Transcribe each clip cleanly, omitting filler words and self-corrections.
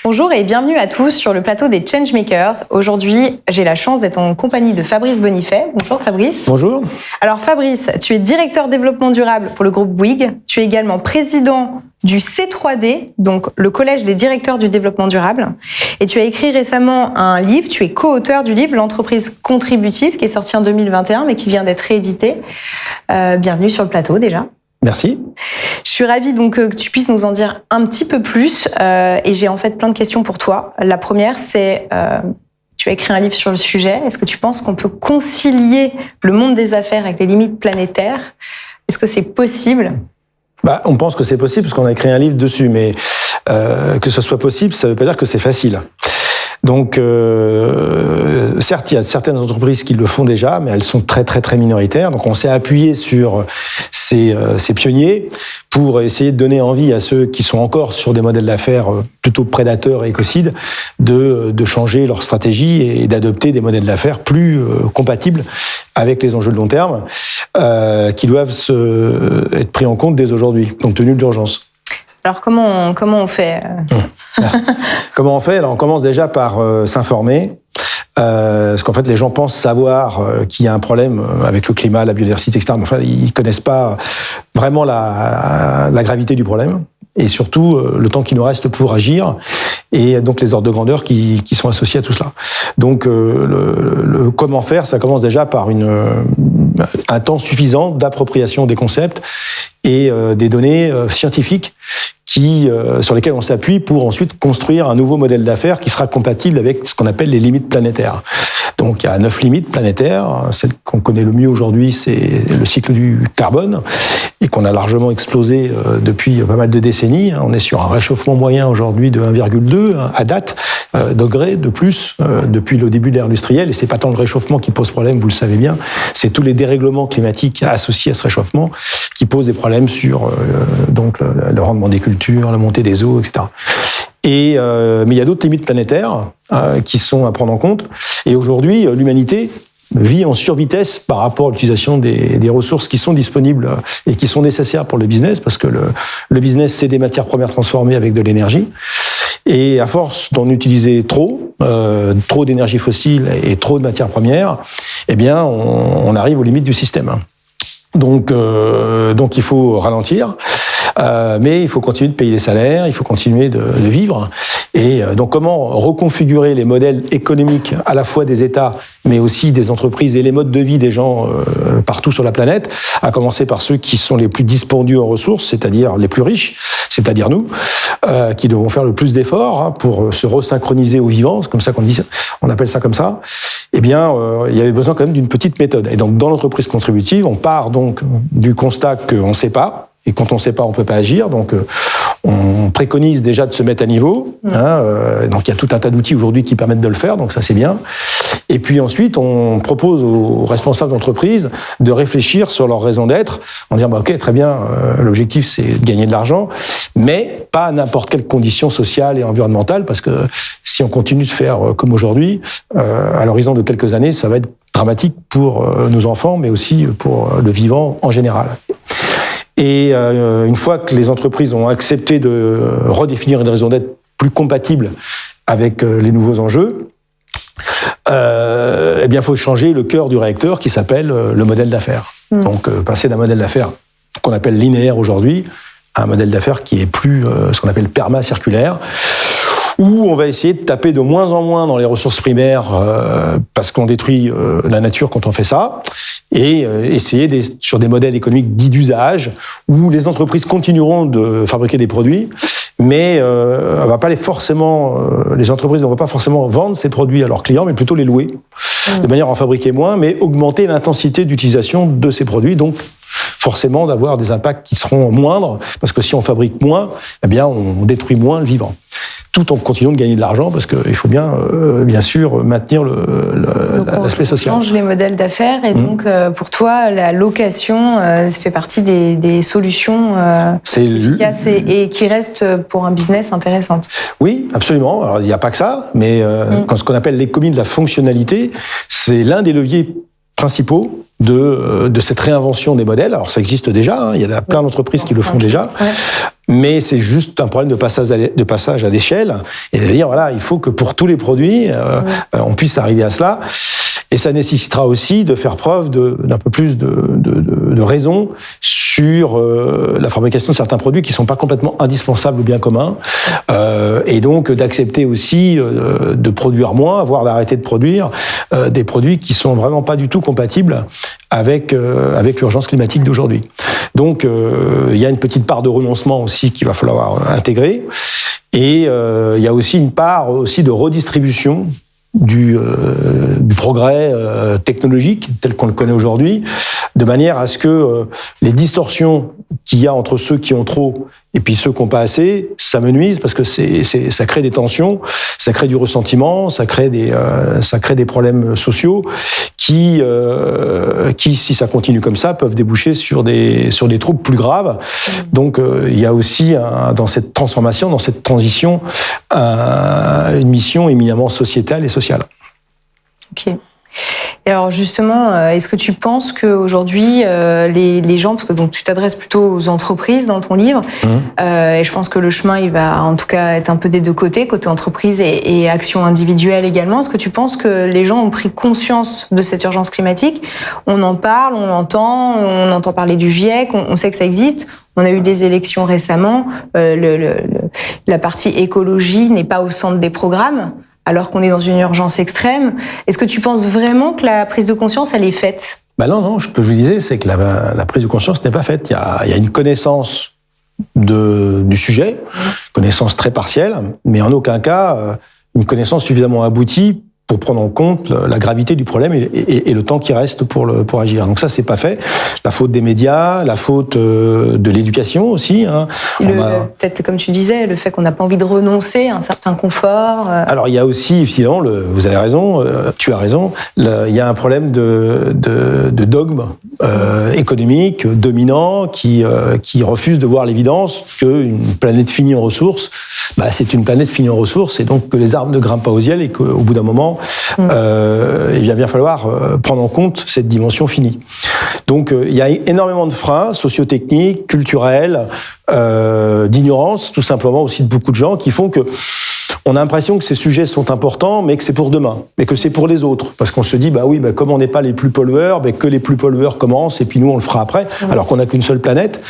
Bonjour et bienvenue à tous sur le plateau des Changemakers. Aujourd'hui, j'ai la chance d'être en compagnie de Fabrice Bonifay. Bonjour Fabrice. Bonjour. Alors Fabrice, tu es directeur développement durable pour le groupe Bouygues. Tu es également président du C3D, donc le Collège des directeurs du développement durable. Et tu as écrit récemment un livre, tu es co-auteur du livre L'entreprise contributive qui est sorti en 2021 mais qui vient d'être réédité. Bienvenue sur le plateau déjà. Merci. Je suis ravie donc que tu puisses nous en dire un petit peu plus et j'ai en fait plein de questions pour toi. La première, c'est tu as écrit un livre sur le sujet. Est-ce que tu penses qu'on peut concilier le monde des affaires avec les limites planétaires? Est-ce que c'est possible? On pense que c'est possible parce qu'on a écrit un livre dessus, mais que ce soit possible, ça ne veut pas dire que c'est facile. Donc, certes, il y a certaines entreprises qui le font déjà, mais elles sont très, très, très minoritaires. Donc, on s'est appuyé sur ces pionniers pour essayer de donner envie à ceux qui sont encore sur des modèles d'affaires plutôt prédateurs et écocides de changer leur stratégie et d'adopter des modèles d'affaires plus compatibles avec les enjeux de long terme qui doivent être pris en compte dès aujourd'hui, compte tenu de l'urgence. Alors comment on fait Comment on fait? Alors on commence déjà par s'informer, parce qu'en fait les gens pensent savoir qu'il y a un problème avec le climat, la biodiversité, etc. Mais enfin ils connaissent pas vraiment la gravité du problème et surtout le temps qui nous reste pour agir et donc les ordres de grandeur qui sont associés à tout cela. Donc le comment faire, ça commence déjà par un temps suffisant d'appropriation des concepts et des données scientifiques sur lesquels on s'appuie pour ensuite construire un nouveau modèle d'affaires qui sera compatible avec ce qu'on appelle les limites planétaires. Donc il y a 9 limites planétaires. Celle qu'on connaît le mieux aujourd'hui, c'est le cycle du carbone, et qu'on a largement explosé depuis pas mal de décennies. On est sur un réchauffement moyen aujourd'hui de 1,2 à date degrés de plus depuis le début de l'ère industrielle. Et c'est pas tant le réchauffement qui pose problème, vous le savez bien, c'est tous les dérèglements climatiques associés à ce réchauffement qui posent des problèmes sur donc le rendement des cultures, la montée des eaux, etc. Mais il y a d'autres limites planétaires qui sont à prendre en compte. Et aujourd'hui, l'humanité vit en survitesse par rapport à l'utilisation des ressources qui sont disponibles et qui sont nécessaires pour le business, parce que le business, c'est des matières premières transformées avec de l'énergie. Et à force d'en utiliser trop d'énergie fossile et trop de matières premières, eh bien, on arrive aux limites du système. Donc il faut ralentir. Mais il faut continuer de payer les salaires, il faut continuer de vivre. Et donc comment reconfigurer les modèles économiques à la fois des États, mais aussi des entreprises et les modes de vie des gens partout sur la planète, à commencer par ceux qui sont les plus dispendieux en ressources, c'est-à-dire les plus riches, c'est-à-dire nous, qui devons faire le plus d'efforts pour se resynchroniser au vivant, c'est comme ça qu'on dit, on appelle ça comme ça. Eh bien, il y avait besoin quand même d'une petite méthode. Et donc dans l'entreprise contributive, on part donc du constat qu'on ne sait pas. Et quand on ne sait pas, on ne peut pas agir. Donc, on préconise déjà de se mettre à niveau. Donc, il y a tout un tas d'outils aujourd'hui qui permettent de le faire. Donc, ça, c'est bien. Et puis ensuite, on propose aux responsables d'entreprise de réfléchir sur leur raison d'être, en disant, OK, très bien, l'objectif, c'est de gagner de l'argent, mais pas à n'importe quelle condition sociale et environnementale, parce que si on continue de faire comme aujourd'hui, à l'horizon de quelques années, ça va être dramatique pour nos enfants, mais aussi pour le vivant en général. Et une fois que les entreprises ont accepté de redéfinir une raison d'être plus compatible avec les nouveaux enjeux, eh bien, il faut changer le cœur du réacteur qui s'appelle le modèle d'affaires. Donc, passer d'un modèle d'affaires qu'on appelle linéaire aujourd'hui à un modèle d'affaires qui est plus ce qu'on appelle perma-circulaire, où on va essayer de taper de moins en moins dans les ressources primaires parce qu'on détruit la nature quand on fait ça, et essayer sur des modèles économiques dits d'usage, où les entreprises continueront de fabriquer des produits, mais les entreprises ne vont pas forcément vendre ces produits à leurs clients, mais plutôt les louer, de manière à en fabriquer moins, mais augmenter l'intensité d'utilisation de ces produits, donc forcément d'avoir des impacts qui seront moindres, parce que si on fabrique moins, eh bien on détruit moins le vivant, tout en continuant de gagner de l'argent, parce qu'il faut bien sûr maintenir l'aspect social. On change les modèles d'affaires, et donc pour toi, la location fait partie des solutions efficaces et qui restent pour un business intéressantes. Oui, absolument. Alors il n'y a pas que ça, mais ce qu'on appelle l'économie de la fonctionnalité, c'est l'un des leviers principaux de cette réinvention des modèles. Alors ça existe déjà, il y a plein d'entreprises qui le font déjà, mais c'est juste un problème de passage à l'échelle, et de dire, voilà, il faut que pour tous les produits, on puisse arriver à cela. Et ça nécessitera aussi de faire preuve d'un peu plus de raison sur la fabrication de certains produits qui ne sont pas complètement indispensables au bien commun, et donc d'accepter aussi de produire moins, voire d'arrêter de produire des produits qui ne sont vraiment pas du tout compatibles avec l'urgence climatique d'aujourd'hui. Donc il y a une petite part de renoncement aussi qu'il va falloir intégrer, et il y a aussi une part aussi de redistribution du progrès technologique tel qu'on le connaît aujourd'hui, de manière à ce que les distorsions qu'il y a entre ceux qui ont trop et puis ceux qui n'ont pas assez s'amenuisent, parce que ça crée des tensions, ça crée du ressentiment, ça crée des problèmes sociaux qui, si ça continue comme ça, peuvent déboucher sur des troubles plus graves. Donc il y a aussi dans cette transformation, dans cette transition, une mission éminemment sociétale et sociale. Ok. Et alors justement, est-ce que tu penses qu'aujourd'hui, les gens, parce que donc tu t'adresses plutôt aux entreprises dans ton livre, et je pense que le chemin, il va en tout cas être un peu des deux côtés, côté entreprise et action individuelle également. Est-ce que tu penses que les gens ont pris conscience de cette urgence climatique? On en parle, on entend parler du GIEC, on sait que ça existe. On a eu des élections récemment, la partie écologie n'est pas au centre des programmes, alors qu'on est dans une urgence extrême. Est-ce que tu penses vraiment que la prise de conscience, elle est faite? Non, ce que je vous disais, c'est que la prise de conscience n'est pas faite. Il y a une connaissance du sujet, connaissance très partielle, mais en aucun cas une connaissance suffisamment aboutie pour prendre en compte la gravité du problème et le temps qui reste pour agir. Donc ça, c'est pas fait. La faute des médias, la faute de l'éducation aussi. Peut-être, comme tu disais, le fait qu'on n'a pas envie de renoncer à un certain confort. Alors, il y a aussi, évidemment, vous avez raison, tu as raison, il y a un problème de dogme économique dominant qui refuse de voir l'évidence qu'une planète finie en ressources, c'est une planète finie en ressources, et donc que les arbres ne grimpent pas aux ciels, et qu'au bout d'un moment, il va bien falloir prendre en compte cette dimension finie. Donc il y a énormément de freins socio-techniques, culturels, d'ignorance, tout simplement aussi de beaucoup de gens qui font que on a l'impression que ces sujets sont importants, mais que c'est pour demain, mais que c'est pour les autres. Parce qu'on se dit, comme on n'est pas les plus pollueurs, que les plus pollueurs commencent, et puis nous on le fera après, alors qu'on n'a qu'une seule planète.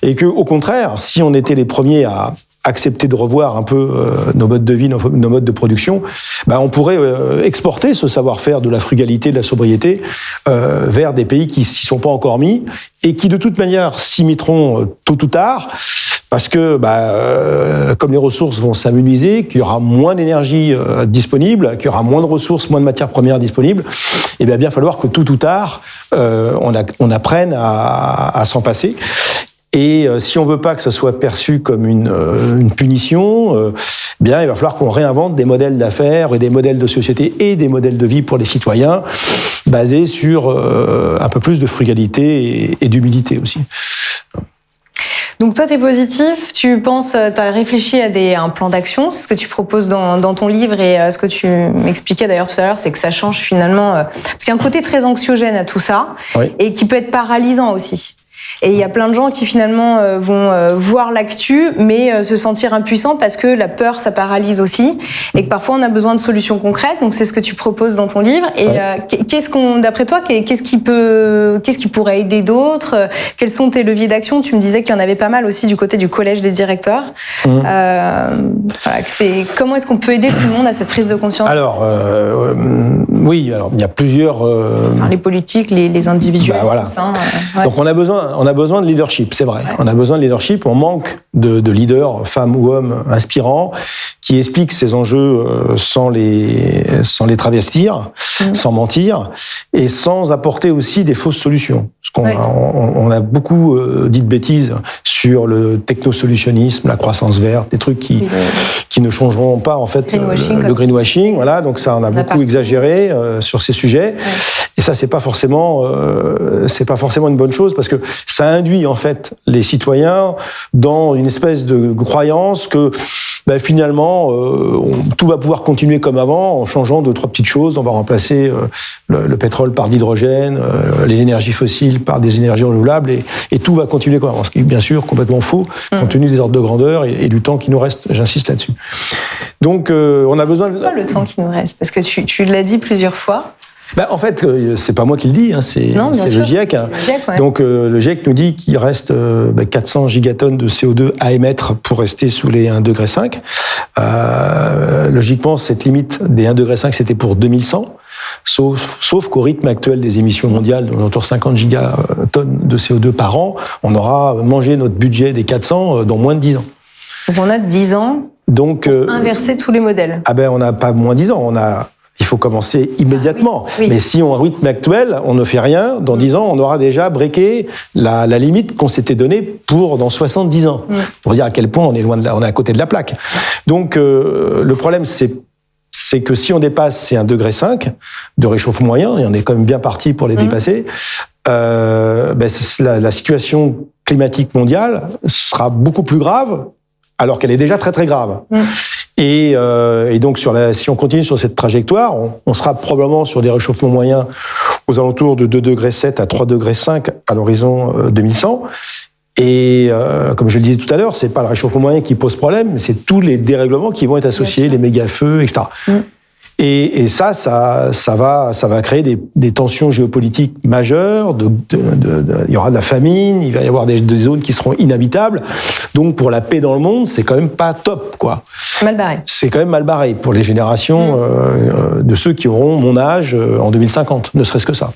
Et que, au contraire, si on était les premiers à accepter de revoir un peu nos modes de vie, nos modes de production, on pourrait exporter ce savoir-faire de la frugalité, de la sobriété vers des pays qui s'y sont pas encore mis et qui de toute manière s'y mettront tôt ou tard, parce que comme les ressources vont s'amenuiser, qu'il y aura moins d'énergie disponible, qu'il y aura moins de ressources, moins de matières premières disponibles, il va bien falloir que tôt ou tard on apprenne à s'en passer. Et si on veut pas que ce soit perçu comme une punition, il va falloir qu'on réinvente des modèles d'affaires et des modèles de société et des modèles de vie pour les citoyens basés sur un peu plus de frugalité et d'humilité aussi. Donc toi, tu es positif, tu penses, tu as réfléchi à un plan d'action, c'est ce que tu proposes dans ton livre, et ce que tu m'expliquais d'ailleurs tout à l'heure, c'est que ça change finalement, parce qu'il y a un côté très anxiogène à tout ça, oui, et qui peut être paralysant aussi. Et il y a plein de gens qui finalement vont voir l'actu, mais se sentir impuissants parce que la peur, ça paralyse aussi, et que parfois on a besoin de solutions concrètes. Donc c'est ce que tu proposes dans ton livre. Et d'après toi, qu'est-ce qui pourrait aider d'autres? Quels sont tes leviers d'action? Tu me disais qu'il y en avait pas mal aussi du côté du collège des directeurs. Comment est-ce qu'on peut aider tout le monde à cette prise de conscience? Alors, oui, il y a plusieurs... les politiques, les individuels, voilà. tout ça. Donc on a besoin de leadership, c'est vrai. Ouais. On a besoin de leadership, on manque de leaders, femmes ou hommes, inspirants, qui expliquent ces enjeux sans les travestir, sans mentir, et sans apporter aussi des fausses solutions. Parce on a beaucoup dit de bêtises sur le technosolutionnisme, la croissance verte, des trucs qui ne changeront pas en fait le greenwashing. Voilà, donc ça on a beaucoup exagéré sur ces sujets. Ouais. Et ça, c'est pas forcément une bonne chose, parce que ça induit en fait les citoyens dans une espèce de croyance que finalement tout va pouvoir continuer comme avant en changeant 2-3 petites choses. On va remplacer le pétrole par l'hydrogène, les énergies fossiles par des énergies renouvelables, et tout va continuer comme avant. Ce qui est bien sûr complètement faux, compte tenu des ordres de grandeur et du temps qui nous reste. J'insiste là-dessus. Donc on a besoin de... Pas le temps qui nous reste, parce que tu l'as dit plusieurs fois. En fait, c'est pas moi qui le dis, c'est le GIEC. Le GIEC, ouais. Donc le GIEC nous dit qu'il reste 400 gigatonnes de CO2 à émettre pour rester sous les 1,5 degré. Logiquement, cette limite des 1,5 degré, c'était pour 2100. Sauf qu'au rythme actuel des émissions mondiales, autour de 50 gigatonnes de CO2 par an, on aura mangé notre budget des 400 dans moins de 10 ans. Donc on a 10 ans pour inverser tous les modèles. On n'a pas moins de 10 ans, il faut commencer immédiatement. Oui. Mais si on a un rythme actuel, on ne fait rien, dans 10 ans, on aura déjà breaké la limite qu'on s'était donnée dans 70 ans. Pour dire à quel point on est on est à côté de la plaque. Donc le problème, c'est que si on dépasse ces 1,5 degré de réchauffement moyen, et on est quand même bien parti pour les dépasser, la situation climatique mondiale sera beaucoup plus grave, alors qu'elle est déjà très très grave. Et donc, si on continue sur cette trajectoire, on sera probablement sur des réchauffements moyens aux alentours de 2,7 degrés à 3,5 degrés à l'horizon 2100. Et comme je le disais tout à l'heure, c'est pas le réchauffement moyen qui pose problème, c'est tous les dérèglements qui vont être associés, les méga-feux, etc. Et ça va créer des tensions géopolitiques majeures. Il y aura de la famine, il va y avoir des zones qui seront inhabitables. Donc pour la paix dans le monde, c'est quand même pas top, quoi. Mal barré. C'est quand même mal barré pour les générations de ceux qui auront mon âge en 2050, ne serait-ce que ça.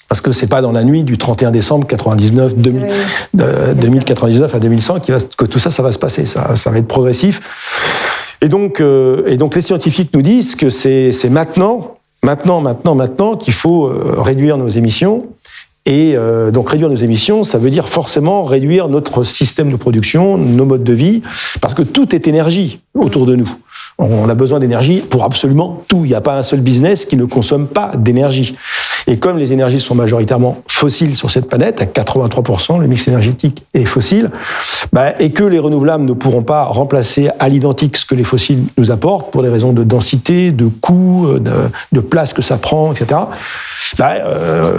Parce que c'est pas dans la nuit du 31 décembre 2099 à 2100 que tout ça va se passer. Ça va être progressif. Et donc les scientifiques nous disent que c'est maintenant qu'il faut réduire nos émissions. Et donc réduire nos émissions, ça veut dire forcément réduire notre système de production, nos modes de vie, parce que tout est énergie autour de nous. On a besoin d'énergie pour absolument tout. Il n'y a pas un seul business qui ne consomme pas d'énergie. Et comme les énergies sont majoritairement fossiles sur cette planète, à 83%, le mix énergétique est fossile, et que les renouvelables ne pourront pas remplacer à l'identique ce que les fossiles nous apportent, pour des raisons de densité, de coût, de place que ça prend, etc.,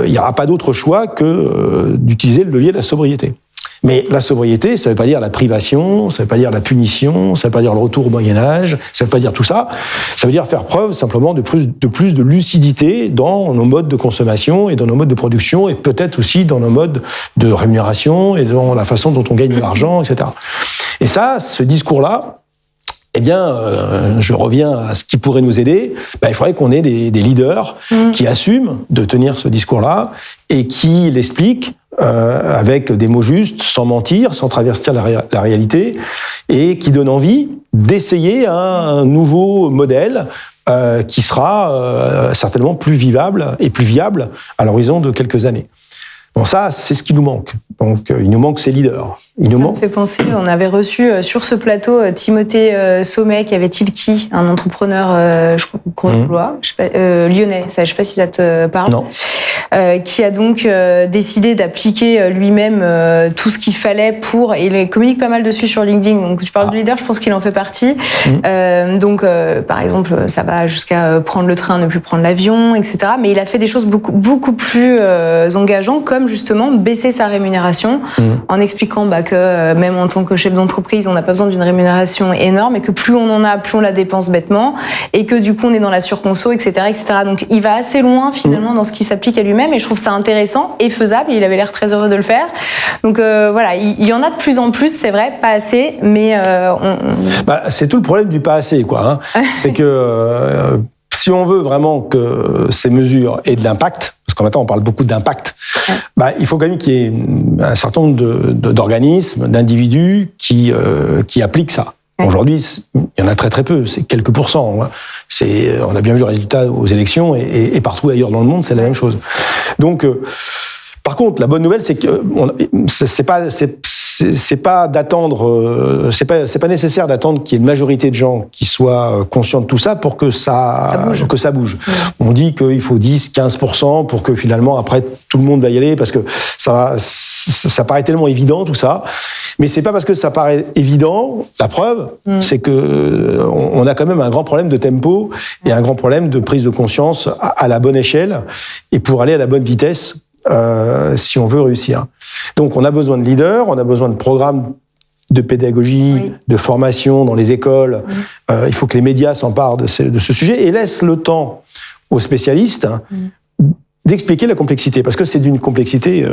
il n'y aura pas d'autre choix que d'utiliser le levier de la sobriété. Mais la sobriété, ça ne veut pas dire la privation, ça ne veut pas dire la punition, ça ne veut pas dire le retour au Moyen-Âge, ça ne veut pas dire tout ça. Ça veut dire faire preuve simplement de plus de lucidité dans nos modes de consommation et dans nos modes de production, et peut-être aussi dans nos modes de rémunération et dans la façon dont on gagne de l'argent, etc. Et ça, ce discours-là, je reviens à ce qui pourrait nous aider. Il faudrait qu'on ait des leaders qui assument de tenir ce discours-là et qui l'expliquent avec des mots justes, sans mentir, sans travestir la réalité, et qui donnent envie d'essayer un nouveau modèle qui sera certainement plus vivable et plus viable à l'horizon de quelques années. Bon, ça, c'est ce qui nous manque. Donc, il nous manque ces leaders. Me fait penser, on avait reçu sur ce plateau Timothée Sommet, qui avait Tilki, un entrepreneur, lyonnais. Je ne sais pas si ça te parle. Non. Qui a donc décidé d'appliquer lui-même tout ce qu'il fallait pour... Et il communique pas mal dessus sur LinkedIn. Donc, tu parles de leader, je pense qu'il en fait partie. Par exemple, ça va jusqu'à prendre le train, ne plus prendre l'avion, etc. Mais il a fait des choses beaucoup plus engageantes, comme justement baisser sa rémunération, en expliquant que même en tant que chef d'entreprise, on n'a pas besoin d'une rémunération énorme, et que plus on en a, plus on la dépense bêtement, et que du coup on est dans la surconso, etc., etc. Donc il va assez loin finalement dans ce qui s'applique à lui-même, et je trouve ça intéressant et faisable. Il avait l'air très heureux de le faire. Donc il y en a de plus en plus, c'est vrai, pas assez, mais c'est tout le problème du pas assez, quoi. C'est que si on veut vraiment que ces mesures aient de l'impact, parce qu'en maintenant on parle beaucoup d'impact, il faut quand même qu'il y ait un certain nombre d'organismes, d'individus qui appliquent ça. Aujourd'hui, il y en a très très peu, c'est quelques pourcents. On a bien vu le résultat aux élections, et partout ailleurs dans le monde, c'est la même chose. Donc, Par contre, la bonne nouvelle, c'est que c'est pas d'attendre, c'est pas nécessaire d'attendre qu'il y ait une majorité de gens qui soient conscients de tout ça pour que ça bouge. On dit qu'il faut 10-15% pour que finalement après tout le monde va y aller, parce que ça paraît tellement évident tout ça. Mais c'est pas parce que ça paraît évident, la preuve, c'est que on a quand même un grand problème de tempo et un grand problème de prise de conscience à la bonne échelle et pour aller à la bonne vitesse. Si on veut réussir. Donc on a besoin de leaders, on a besoin de programmes de pédagogie, de formation dans les écoles. Il faut que les médias s'emparent de ce sujet et laissent le temps aux spécialistes d'expliquer la complexité, parce que c'est d'une complexité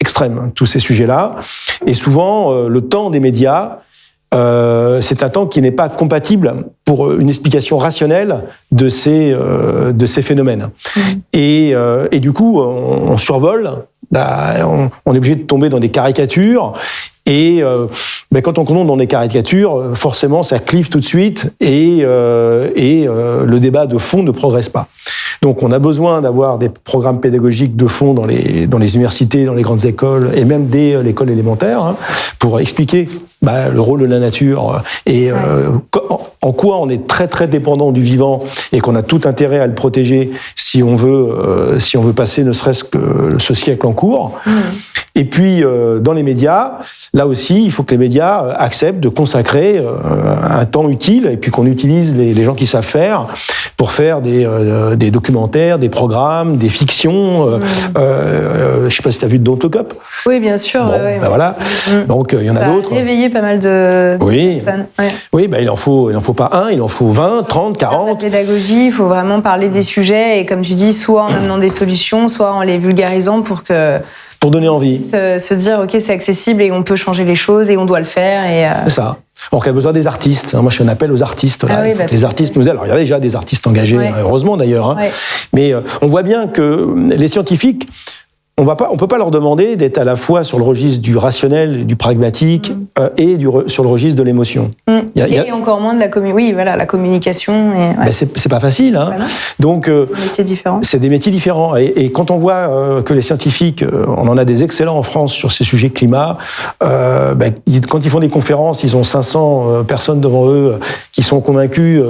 extrême, tous ces sujets-là. Et souvent, le temps des médias, c'est un temps qui n'est pas compatible pour une explication rationnelle de ces phénomènes. Et du coup, on survole, on est obligé de tomber dans des caricatures, et quand on tombe dans des caricatures, forcément, ça clive tout de suite, et le débat de fond ne progresse pas. Donc on a besoin d'avoir des programmes pédagogiques de fond dans les universités, dans les grandes écoles, et même dès l'école élémentaire, pour expliquer le rôle de la nature et en quoi on est très très dépendant du vivant et qu'on a tout intérêt à le protéger si on veut passer ne serait-ce que ce siècle en cours. Et puis dans les médias, là aussi, il faut que les médias acceptent de consacrer un temps utile et puis qu'on utilise les gens qui savent faire pour faire des documentaires, des programmes, des fictions. Je sais pas si tu as vu Don't Look Up. Oui, bien sûr. Bon, voilà. Donc il y en a d'autres. Ça a réveillé pas mal de personnes. Oui, il en faut pas un, il en faut 20, 30, 40. La pédagogie, il faut vraiment parler des sujets et comme tu dis, soit en amenant des solutions, soit en les vulgarisant pour donner envie. Se dire, ok, c'est accessible et on peut changer les choses et on doit le faire. C'est ça. Alors qu'il y a besoin des artistes. Moi, je fais un appel aux artistes. Là. Les artistes nous aident. Alors, il y a déjà des artistes engagés, heureusement d'ailleurs. Mais on voit bien que les scientifiques, on peut pas leur demander d'être à la fois sur le registre du rationnel, du pragmatique et sur le registre de l'émotion. Et encore moins de la communication. C'est pas facile. Hein. Donc, c'est des métiers différents. C'est des métiers différents. Et quand on voit que les scientifiques, on en a des excellents en France sur ces sujets climat, quand ils font des conférences, ils ont 500 personnes devant eux qui sont convaincus.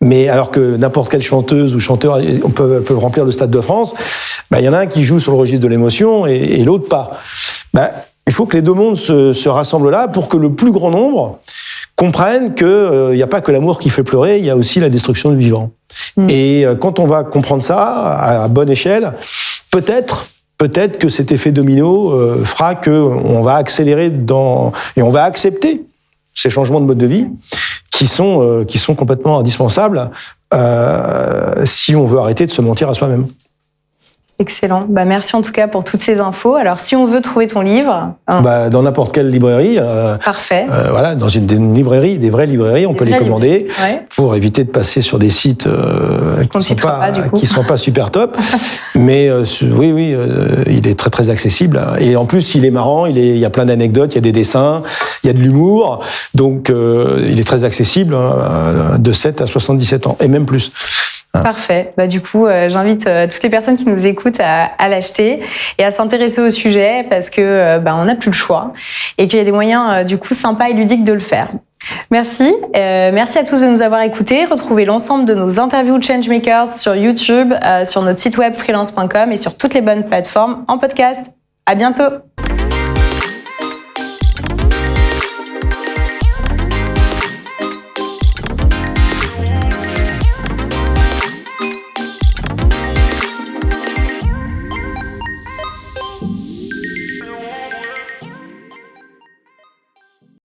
Mais alors que n'importe quelle chanteuse ou chanteur peut remplir le Stade de France, il y en a un qui joue sur le registre de l'émotion et l'autre pas. Il faut que les deux mondes se rassemblent là pour que le plus grand nombre comprennent qu'il n'y a pas que l'amour qui fait pleurer, il y a aussi la destruction du vivant. Et quand on va comprendre ça à bonne échelle, peut-être que cet effet domino fera qu'on va accélérer et on va accepter ces changements de mode de vie qui sont complètement indispensables si on veut arrêter de se mentir à soi-même. Excellent. Merci en tout cas pour toutes ces infos. Alors, si on veut trouver ton livre... dans n'importe quelle librairie. Parfait. Dans une librairie, des vraies librairies, on peut les commander pour éviter de passer sur des sites qui sont pas super top. Mais oui, il est très très accessible. Et en plus, il est marrant, il y a plein d'anecdotes, il y a des dessins, il y a de l'humour. Donc, il est très accessible de 7 à 77 ans, et même plus. Parfait. Du coup, j'invite toutes les personnes qui nous écoutent à l'acheter et à s'intéresser au sujet parce que on n'a plus le choix et qu'il y a des moyens du coup sympas et ludiques de le faire. Merci. Merci à tous de nous avoir écoutés. Retrouvez l'ensemble de nos interviews Changemakers sur YouTube, sur notre site web freelance.com et sur toutes les bonnes plateformes en podcast. À bientôt.